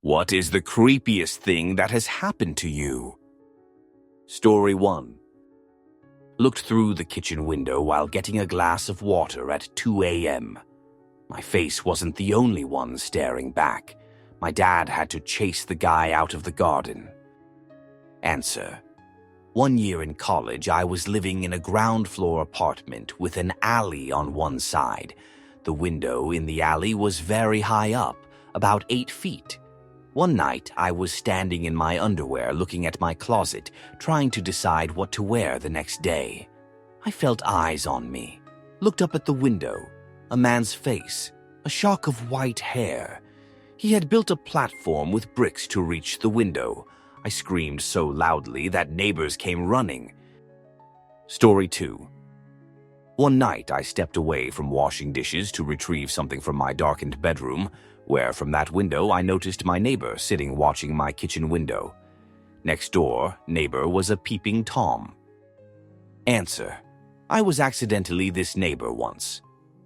What is the creepiest thing that has happened to you? Story 1. Looked through the kitchen window while getting a glass of water at 2 a.m. My face wasn't the only one staring back. My dad had to chase the guy out of the garden. Answer. 1 year in college, I was living in a ground-floor apartment with an alley on one side. The window in the alley was very high up, about 8 feet. One night, I was standing in my underwear looking at my closet, trying to decide what to wear the next day. I felt eyes on me. Looked up at the window. A man's face. A shock of white hair. He had built a platform with bricks to reach the window. I screamed so loudly that neighbors came running. Story 2. One night, I stepped away from washing dishes to retrieve something from my darkened bedroom, where from that window I noticed my neighbor sitting watching my kitchen window. Next door, neighbor was a peeping Tom. Answer. I was accidentally this neighbor once.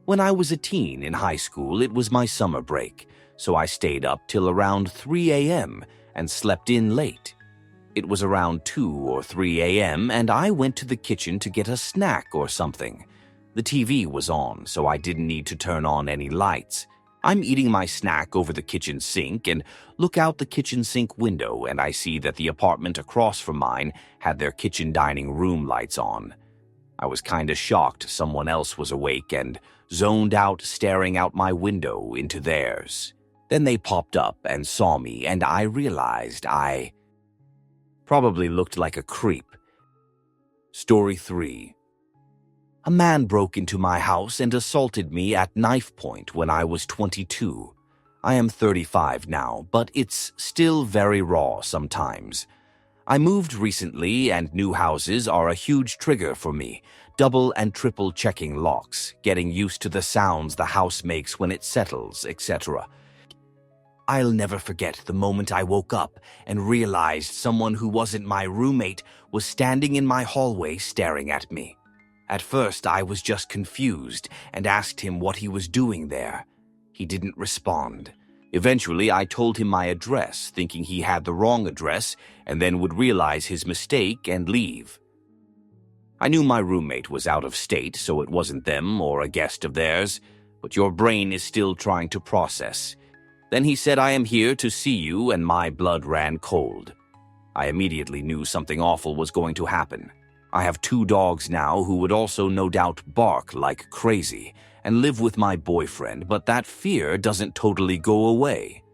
When I was a teen in high school, it was my summer break, so I stayed up till around 3 a.m. and slept in late. It was around 2 or 3 a.m. and I went to the kitchen to get a snack or something. The TV was on, so I didn't need to turn on any lights. I'm eating my snack over the kitchen sink and look out the kitchen sink window, and I see that the apartment across from mine had their kitchen dining room lights on. I was kinda shocked someone else was awake and zoned out staring out my window into theirs. Then they popped up and saw me, and I realized I probably looked like a creep. Story 3. A man broke into my house and assaulted me at knife point when I was 22. I am 35 now, but it's still very raw sometimes. I moved recently, and new houses are a huge trigger for me. Double and triple checking locks, getting used to the sounds the house makes when it settles, etc. I'll never forget the moment I woke up and realized someone who wasn't my roommate was standing in my hallway staring at me. At first, I was just confused and asked him what he was doing there. He didn't respond. Eventually, I told him my address, thinking he had the wrong address, and then would realize his mistake and leave. I knew my roommate was out of state, so it wasn't them or a guest of theirs, but your brain is still trying to process. Then he said, "I am here to see you," and my blood ran cold. I immediately knew something awful was going to happen. I have 2 dogs now who would also no doubt bark like crazy and live with my boyfriend, but that fear doesn't totally go away.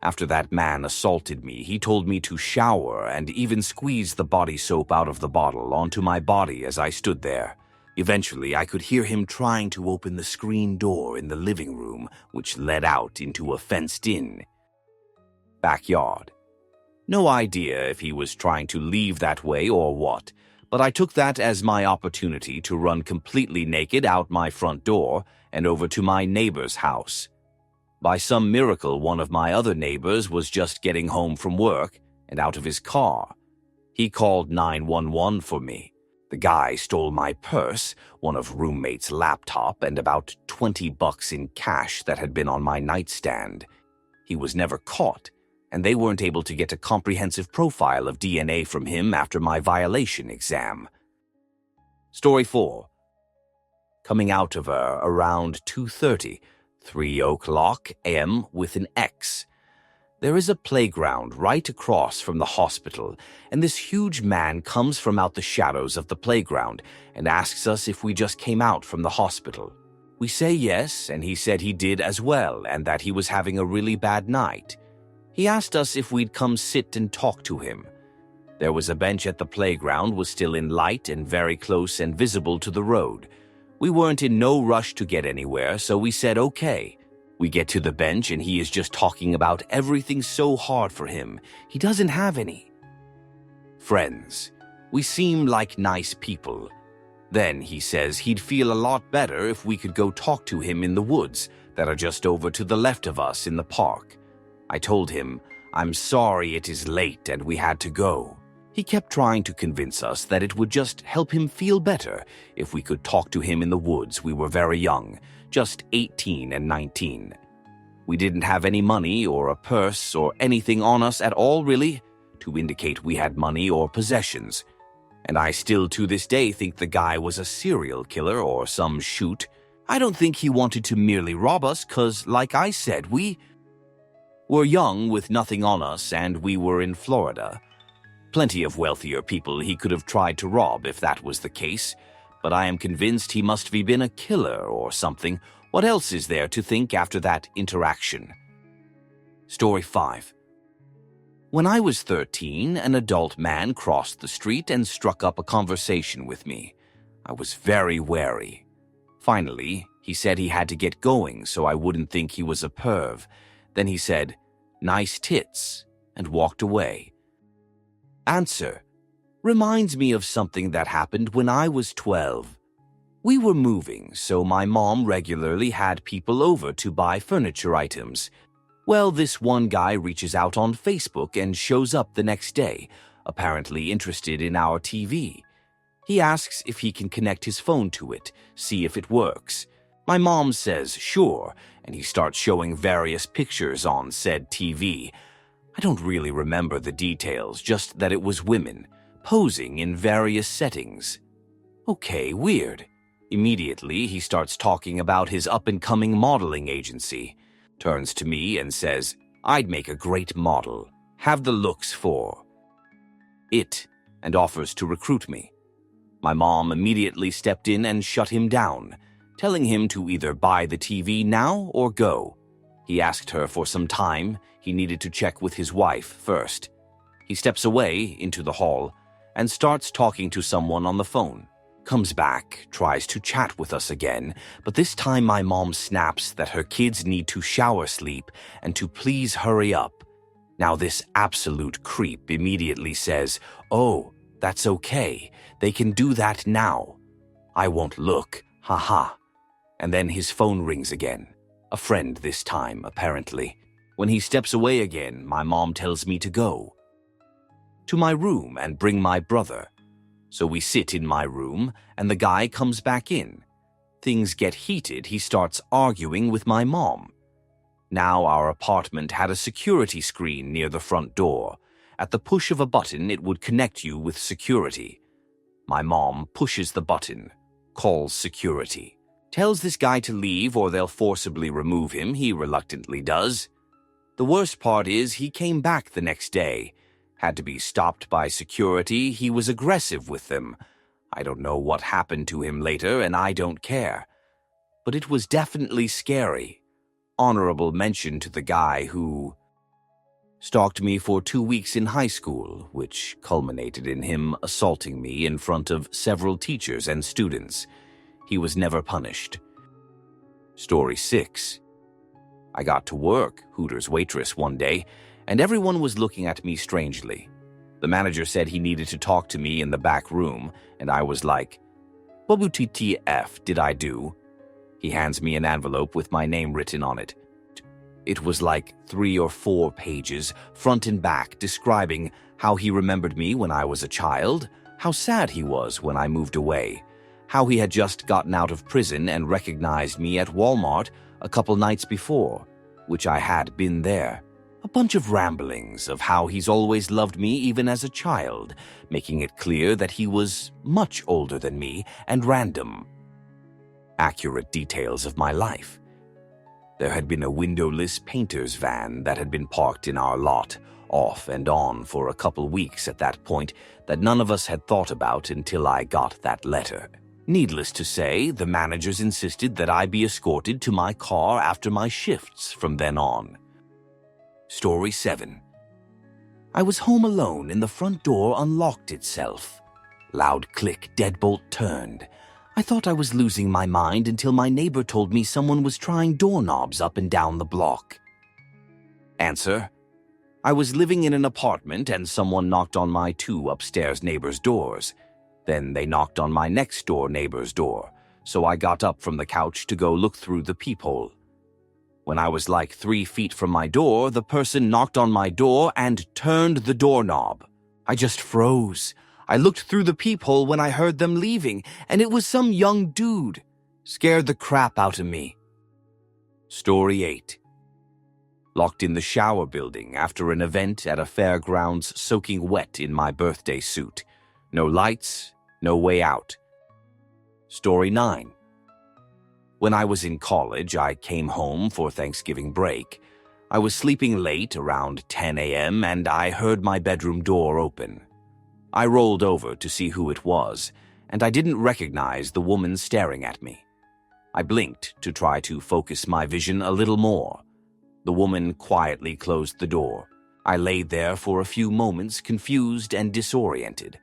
After that man assaulted me, he told me to shower and even squeeze the body soap out of the bottle onto my body as I stood there. Eventually, I could hear him trying to open the screen door in the living room, which led out into a fenced-in backyard. No idea if he was trying to leave that way or what, but I took that as my opportunity to run completely naked out my front door and over to my neighbor's house. By some miracle, one of my other neighbors was just getting home from work and out of his car. He called 911 for me. The guy stole my purse, one of roommate's laptop, and about $20 in cash that had been on my nightstand. He was never caught, and they weren't able to get a comprehensive profile of DNA from him after my violation exam. Story 4. Coming out of around 2:30, 3 o'clock a.m. with an X. There is a playground right across from the hospital, and this huge man comes from out the shadows of the playground and asks us if we just came out from the hospital. We say yes, and he said he did as well and that he was having a really bad night. He asked us if we'd come sit and talk to him. There was a bench at the playground, was still in light and very close and visible to the road. We weren't in no rush to get anywhere, so we said okay. We get to the bench and he is just talking about everything so hard for him. He doesn't have any friends. We seem like nice people. Then he says he'd feel a lot better if we could go talk to him in the woods that are just over to the left of us in the park. I told him, "I'm sorry it is late and we had to go." He kept trying to convince us that it would just help him feel better if we could talk to him in the woods. We were very young, just 18 and 19. We didn't have any money or a purse or anything on us at all, really, to indicate we had money or possessions. And I still to this day think the guy was a serial killer or some shoot. I don't think he wanted to merely rob us, 'cause, like I said, we were young with nothing on us and we were in Florida. Plenty of wealthier people he could have tried to rob if that was the case, but I am convinced he must have been a killer or something. What else is there to think after that interaction? Story 5. When I was 13, an adult man crossed the street and struck up a conversation with me. I was very wary. Finally, he said he had to get going so I wouldn't think he was a perv. Then he said, "Nice tits," and walked away. Answer: reminds me of something that happened when I was 12. We were moving, so my mom regularly had people over to buy furniture items. Well, this one guy reaches out on Facebook and shows up the next day, apparently interested in our TV. He asks if he can connect his phone to it, see if it works. My mom says sure, and he starts showing various pictures on said TV. I don't really remember the details, just that it was women, posing in various settings. Okay, weird. Immediately, he starts talking about his up-and-coming modeling agency. Turns to me and says, "I'd make a great model. Have the looks for it," and offers to recruit me. My mom immediately stepped in and shut him down, telling him to either buy the TV now or go. He asked her for some time. He needed to check with his wife first. He steps away into the hall and starts talking to someone on the phone. Comes back, tries to chat with us again, but this time my mom snaps that her kids need to shower sleep and to please hurry up. Now this absolute creep immediately says, "Oh, that's okay. They can do that now. I won't look, haha." And then his phone rings again. A friend this time, apparently. When he steps away again, my mom tells me to go to my room and bring my brother. So we sit in my room, and the guy comes back in. Things get heated. He starts arguing with my mom. Now our apartment had a security screen near the front door. At the push of a button, it would connect you with security. My mom pushes the button, calls security, tells this guy to leave or they'll forcibly remove him. He reluctantly does. The worst part is he came back the next day. Had to be stopped by security. He was aggressive with them. I don't know what happened to him later, and I don't care. But it was definitely scary. Honorable mention to the guy who stalked me for 2 weeks in high school, which culminated in him assaulting me in front of several teachers and students. He was never punished. Story 6. I got to work, Hooters waitress, one day, and everyone was looking at me strangely. The manager said he needed to talk to me in the back room, and I was like, "What WTF did I do?" He hands me an envelope with my name written on it. It was like 3 or 4 pages, front and back, describing how he remembered me when I was a child, how sad he was when I moved away, how he had just gotten out of prison and recognized me at Walmart a couple nights before, which I had been there. A bunch of ramblings of how he's always loved me even as a child, making it clear that he was much older than me, and random, accurate details of my life. There had been a windowless painter's van that had been parked in our lot, off and on for a couple weeks at that point, that none of us had thought about until I got that letter. Needless to say, the managers insisted that I be escorted to my car after my shifts from then on. Story 7. I was home alone and the front door unlocked itself. Loud click, deadbolt turned. I thought I was losing my mind until my neighbor told me someone was trying doorknobs up and down the block. Answer: I was living in an apartment and someone knocked on my 2 upstairs neighbors' doors. Then they knocked on my next door neighbor's door, so I got up from the couch to go look through the peephole. When I was like 3 feet from my door, the person knocked on my door and turned the doorknob. I just froze. I looked through the peephole when I heard them leaving, and it was some young dude. Scared the crap out of me. Story 8. Locked in the shower building after an event at a fairgrounds soaking wet in my birthday suit. No lights, no way out. Story 9. When I was in college, I came home for Thanksgiving break. I was sleeping late, around 10 a.m., and I heard my bedroom door open. I rolled over to see who it was, and I didn't recognize the woman staring at me. I blinked to try to focus my vision a little more. The woman quietly closed the door. I laid there for a few moments, confused and disoriented.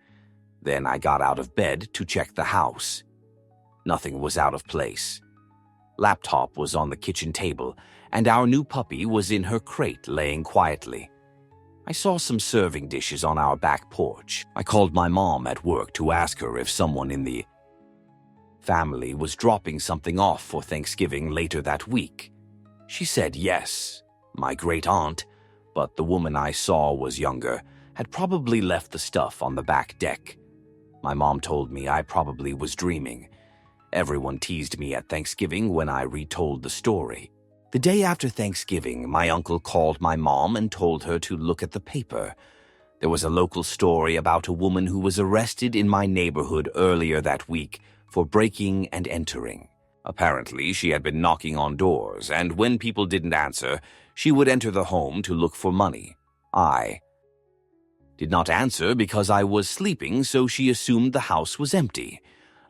Then I got out of bed to check the house. Nothing was out of place. Laptop was on the kitchen table, and our new puppy was in her crate laying quietly. I saw some serving dishes on our back porch. I called my mom at work to ask her if someone in the family was dropping something off for Thanksgiving later that week. She said yes, my great aunt, but the woman I saw was younger, had probably left the stuff on the back deck. My mom told me I probably was dreaming. Everyone teased me at Thanksgiving when I retold the story. The day after Thanksgiving, my uncle called my mom and told her to look at the paper. There was a local story about a woman who was arrested in my neighborhood earlier that week for breaking and entering. Apparently, she had been knocking on doors, and when people didn't answer, she would enter the home to look for money. I did not answer because I was sleeping, so she assumed the house was empty.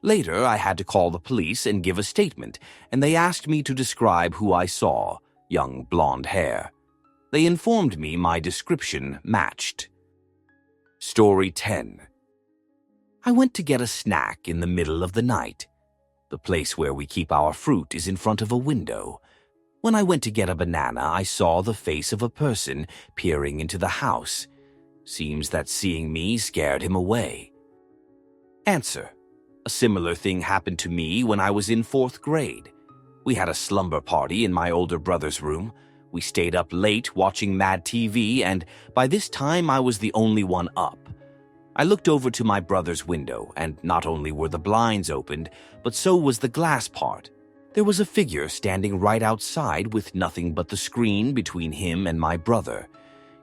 Later, I had to call the police and give a statement, and they asked me to describe who I saw, young blonde hair. They informed me my description matched. Story 10. I went to get a snack in the middle of the night. The place where we keep our fruit is in front of a window. When I went to get a banana, I saw the face of a person peering into the house. Seems that seeing me scared him away. Answer. A similar thing happened to me when I was in 4th grade. We had a slumber party in my older brother's room. We stayed up late watching Mad TV, and by this time I was the only one up. I looked over to my brother's window, and not only were the blinds opened, but so was the glass part. There was a figure standing right outside with nothing but the screen between him and my brother.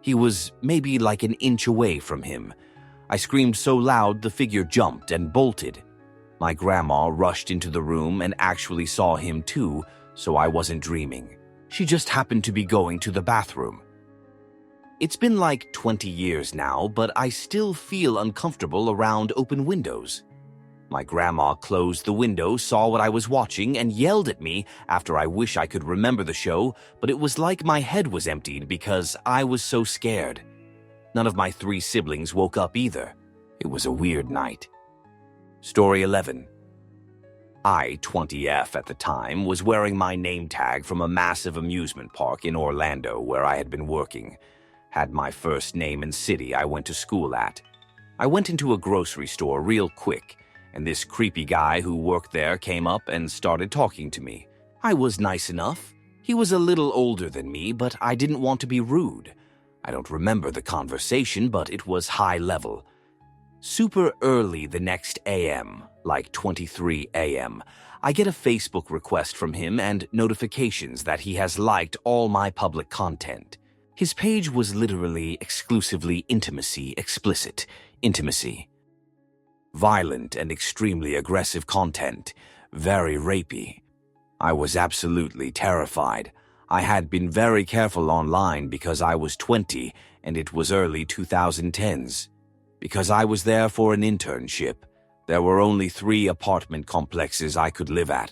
He was maybe like an inch away from him. I screamed so loud the figure jumped and bolted. My grandma rushed into the room and actually saw him too, so I wasn't dreaming. She just happened to be going to the bathroom. It's been like 20 years now, but I still feel uncomfortable around open windows. My grandma closed the window, saw what I was watching, and yelled at me after I wish I could remember the show, but it was like my head was emptied because I was so scared. None of my 3 siblings woke up either. It was a weird night. Story 11. I, 20F at the time, was wearing my name tag from a massive amusement park in Orlando where I had been working. Had my first name and city I went to school at. I went into a grocery store real quick, and this creepy guy who worked there came up and started talking to me. I was nice enough. He was a little older than me, but I didn't want to be rude. I don't remember the conversation, but it was high level. Super early the next AM, like 23 AM, I get a Facebook request from him and notifications that he has liked all my public content. His page was literally exclusively intimacy, explicit intimacy. Violent and extremely aggressive content, very rapey. I was absolutely terrified. I had been very careful online because I was 20 and it was early 2010s. Because I was there for an internship, there were only 3 apartment complexes I could live at.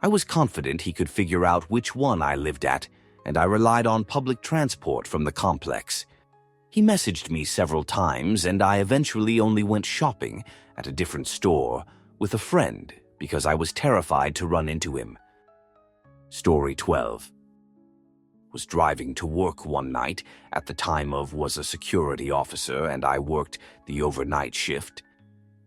I was confident he could figure out which one I lived at, and I relied on public transport from the complex. He messaged me several times, and I eventually only went shopping at a different store with a friend because I was terrified to run into him. Story 12. Was driving to work one night, at the time of was a security officer and I worked the overnight shift.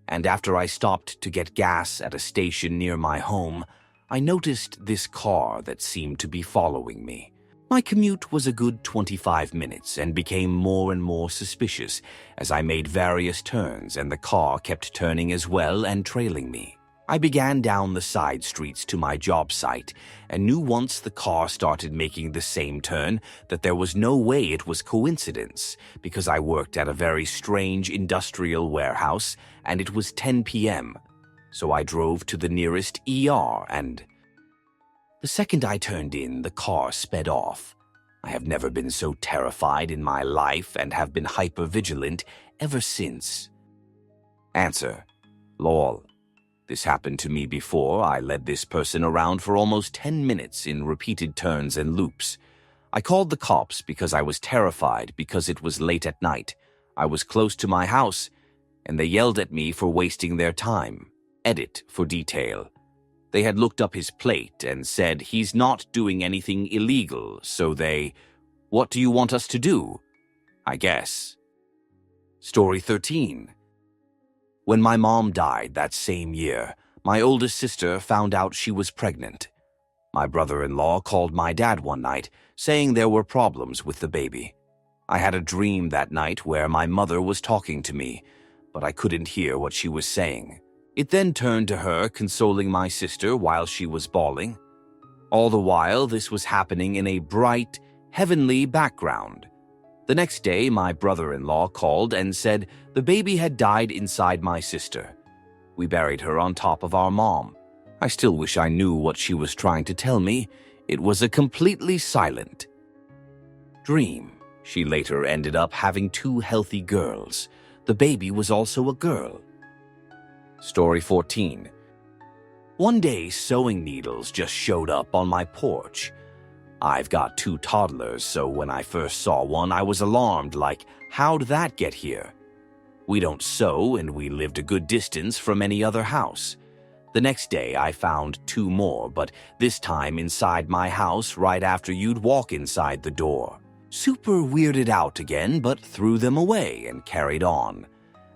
And after I stopped to get gas at a station near my home, I noticed this car that seemed to be following me. My commute was a good 25 minutes and became more and more suspicious as I made various turns and the car kept turning as well and trailing me. I began down the side streets to my job site and knew once the car started making the same turn that there was no way it was coincidence because I worked at a very strange industrial warehouse and it was 10 p.m. So I drove to the nearest ER and the second I turned in, the car sped off. I have never been so terrified in my life and have been hypervigilant ever since. Answer: lol. This happened to me before. I led this person around for almost 10 minutes in repeated turns and loops. I called the cops because I was terrified because it was late at night. I was close to my house, and they yelled at me for wasting their time. Edit for detail. They had looked up his plate and said he's not doing anything illegal, so they, "What do you want us to do?" I guess. Story 13. When my mom died that same year, my oldest sister found out she was pregnant. My brother-in-law called my dad one night, saying there were problems with the baby. I had a dream that night where my mother was talking to me, but I couldn't hear what she was saying. It then turned to her consoling my sister while she was bawling. All the while, this was happening in a bright, heavenly background. The next day, my brother-in-law called and said the baby had died inside my sister. We buried her on top of our mom. I still wish I knew what she was trying to tell me. It was a completely silent dream. She later ended up having 2 healthy girls. The baby was also a girl. Story 14. One day, sewing needles just showed up on my porch. I've got 2 toddlers, so when I first saw one, I was alarmed, like, how'd that get here? We don't sew, and we lived a good distance from any other house. The next day, I found 2 more, but this time inside my house right after you'd walk inside the door. Super weirded out again, but threw them away and carried on.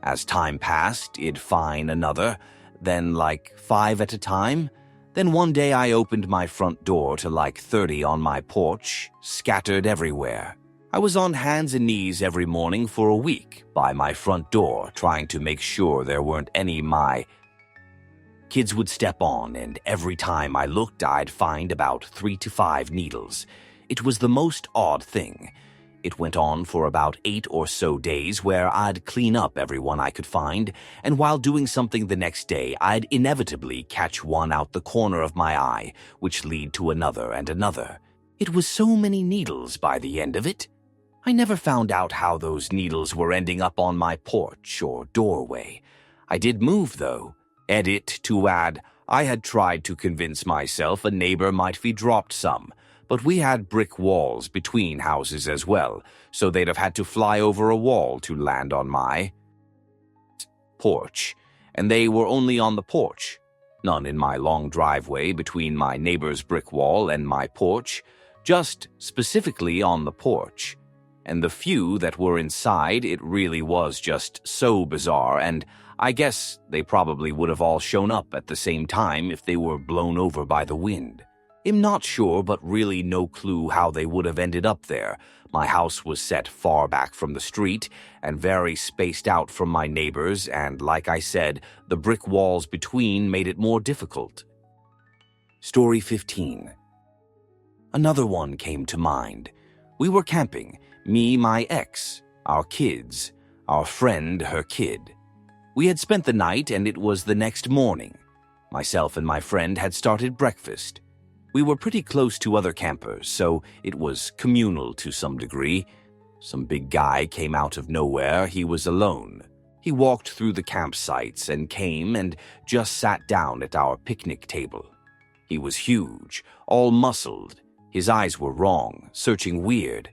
As time passed, it'd find another, then like 5 at a time. Then one day I opened my front door to like 30 on my porch, scattered everywhere. I was on hands and knees every morning for a week by my front door, trying to make sure there weren't any my kids would step on, and every time I looked, I'd find about 3 to 5 needles. It was the most odd thing. It went on for about 8 or so days where I'd clean up everyone I could find, and while doing something the next day, I'd inevitably catch one out the corner of my eye, which lead to another and another. It was so many needles by the end of it. I never found out how those needles were ending up on my porch or doorway. I did move, though. Edit to add, I had tried to convince myself a neighbor might be dropped some, but we had brick walls between houses as well, so they'd have had to fly over a wall to land on my porch, and they were only on the porch. None in my long driveway between my neighbor's brick wall and my porch, just specifically on the porch. And the few that were inside, it really was just so bizarre, and I guess they probably would have all shown up at the same time if they were blown over by the wind. I'm not sure, but really no clue how they would have ended up there. My house was set far back from the street and very spaced out from my neighbors, and like I said, the brick walls between made it more difficult. Story 15. Another one came to mind. We were camping, me, my ex, our kids, our friend, her kid. We had spent the night and it was the next morning. Myself and my friend had started breakfast. We were pretty close to other campers, so it was communal to some degree. Some big guy came out of nowhere. He was alone. He walked through the campsites and came and just sat down at our picnic table. He was huge, all muscled. His eyes were wrong, searching weird.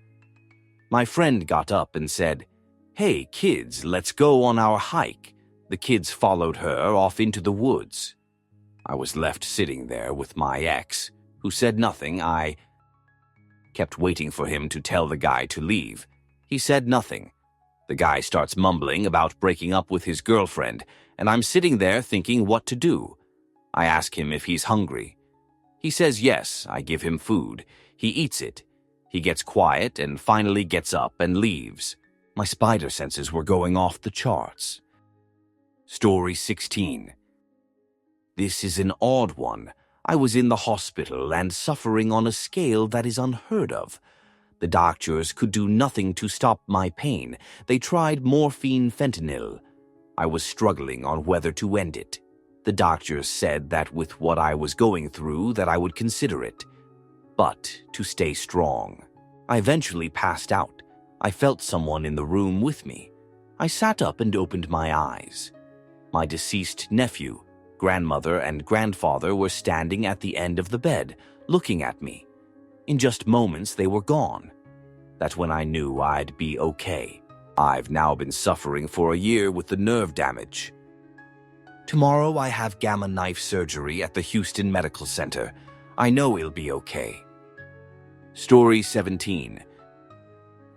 My friend got up and said, "Hey, kids, let's go on our hike." The kids followed her off into the woods. I was left sitting there with my ex, who said nothing. I kept waiting for him to tell the guy to leave. He said nothing. The guy starts mumbling about breaking up with his girlfriend, and I'm sitting there thinking what to do. I ask him if he's hungry. He says yes. I give him food. He eats it. He gets quiet and finally gets up and leaves. My spider senses were going off the charts. Story 16. This is an odd one. I was in the hospital and suffering on a scale that is unheard of. The doctors could do nothing to stop my pain. They tried morphine fentanyl. I was struggling on whether to end it. The doctors said that with what I was going through that I would consider it. But to stay strong. I eventually passed out. I felt someone in the room with me. I sat up and opened my eyes. My deceased nephew, grandmother, and grandfather were standing at the end of the bed, looking at me. In just moments, they were gone. That's when I knew I'd be okay. I've now been suffering for a year with the nerve damage. Tomorrow I have gamma knife surgery at the Houston Medical Center. I know it'll be okay. Story 17.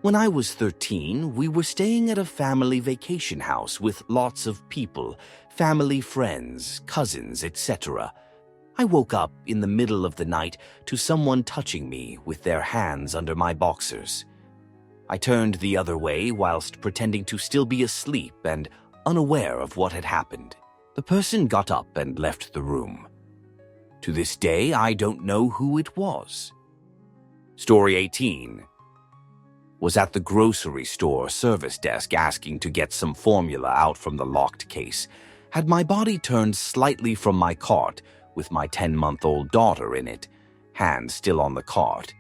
When I was 13, we were staying at a family vacation house with lots of people, family friends, cousins, etc. I woke up in the middle of the night to someone touching me with their hands under my boxers. I turned the other way whilst pretending to still be asleep and unaware of what had happened. The person got up and left the room. To this day, I don't know who it was. Story 18. Was at the grocery store service desk asking to get some formula out from the locked case. Had my body turned slightly from my cart with my 10-month-old daughter in it, hands still on the cart,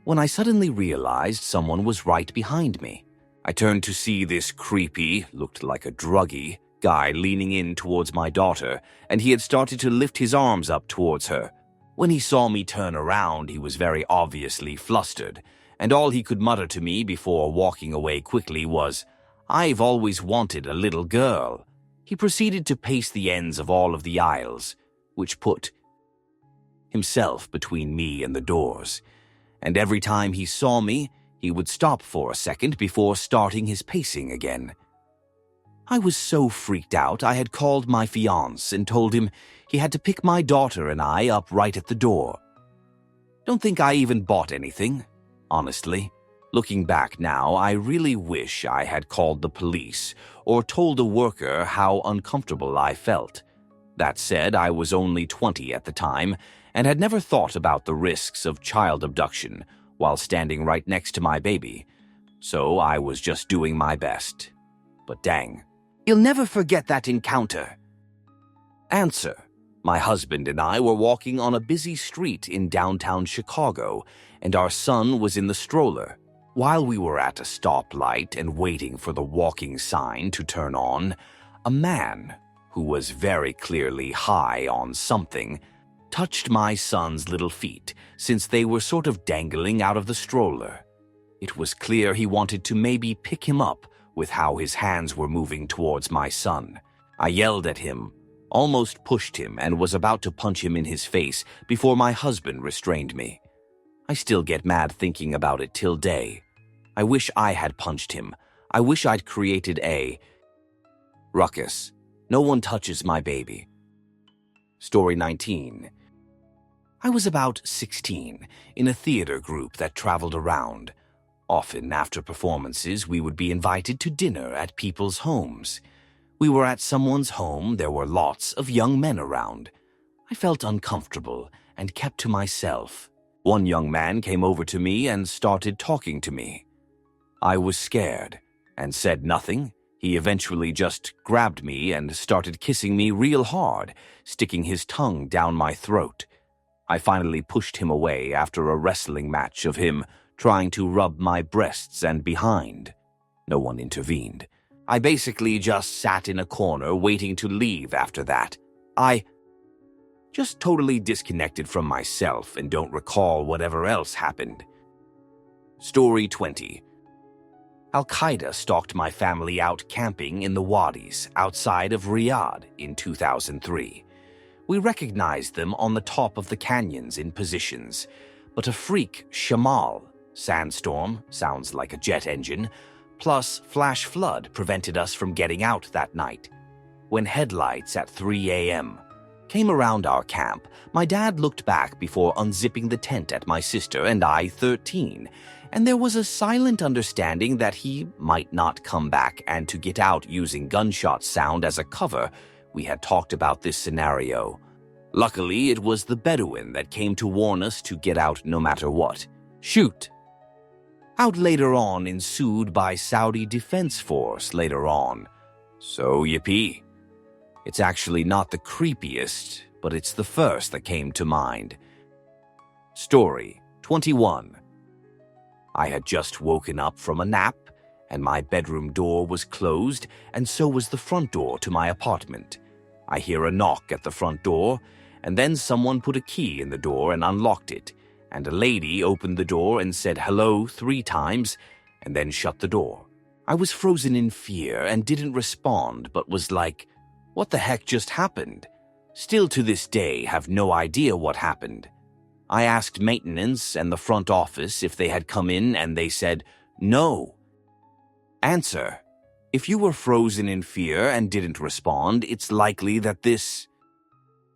when I suddenly realized someone was right behind me. I turned to see this creepy, looked like a druggie, guy leaning in towards my daughter, and he had started to lift his arms up towards her. When he saw me turn around, he was very obviously flustered, and all he could mutter to me before walking away quickly was, "I've always wanted a little girl." He proceeded to pace the ends of all of the aisles, which put himself between me and the doors. And every time he saw me, he would stop for a second before starting his pacing again. I was so freaked out I had called my fiancé and told him he had to pick my daughter and I up right at the door. Don't think I even bought anything, honestly. Looking back now, I really wish I had called the police or told a worker how uncomfortable I felt. That said, I was only 20 at the time and had never thought about the risks of child abduction while standing right next to my baby, so I was just doing my best. But dang, you'll never forget that encounter. Answer. My husband and I were walking on a busy street in downtown Chicago, and our son was in the stroller. While we were at a stoplight and waiting for the walking sign to turn on, a man, who was very clearly high on something, touched my son's little feet since they were sort of dangling out of the stroller. It was clear he wanted to maybe pick him up with how his hands were moving towards my son. I yelled at him, almost pushed him, and was about to punch him in his face before my husband restrained me. I still get mad thinking about it till day. I wish I had punched him. I wish I'd created a ruckus. No one touches my baby. Story 19. I was about 16, in a theater group that traveled around. Often after performances, we would be invited to dinner at people's homes. We were at someone's home. There were lots of young men around. I felt uncomfortable and kept to myself. One young man came over to me and started talking to me. I was scared and said nothing. He eventually just grabbed me and started kissing me real hard, sticking his tongue down my throat. I finally pushed him away after a wrestling match of him trying to rub my breasts and behind. No one intervened. I basically just sat in a corner waiting to leave after that. I just totally disconnected from myself and don't recall whatever else happened. Story 20. Al-Qaeda stalked my family out camping in the Wadis outside of Riyadh in 2003. We recognized them on the top of the canyons in positions, but a freak shamal, sandstorm, sounds like a jet engine, plus flash flood prevented us from getting out that night. When headlights at 3 a.m. came around our camp, my dad looked back before unzipping the tent at my sister and I, 13, and there was a silent understanding that he might not come back and to get out using gunshot sound as a cover. We had talked about this scenario. Luckily, it was the Bedouin that came to warn us to get out no matter what. Shoot! Out later on ensued by Saudi Defense Force later on. So yippee. It's actually not the creepiest, but it's the first that came to mind. Story 21. I had just woken up from a nap, and my bedroom door was closed, and so was the front door to my apartment. I hear a knock at the front door, and then someone put a key in the door and unlocked it, and a lady opened the door and said hello 3 times, and then shut the door. I was frozen in fear and didn't respond, but was like, what the heck just happened? Still to this day have no idea what happened. I asked maintenance and the front office if they had come in, and they said, no. Answer: if you were frozen in fear and didn't respond, it's likely that this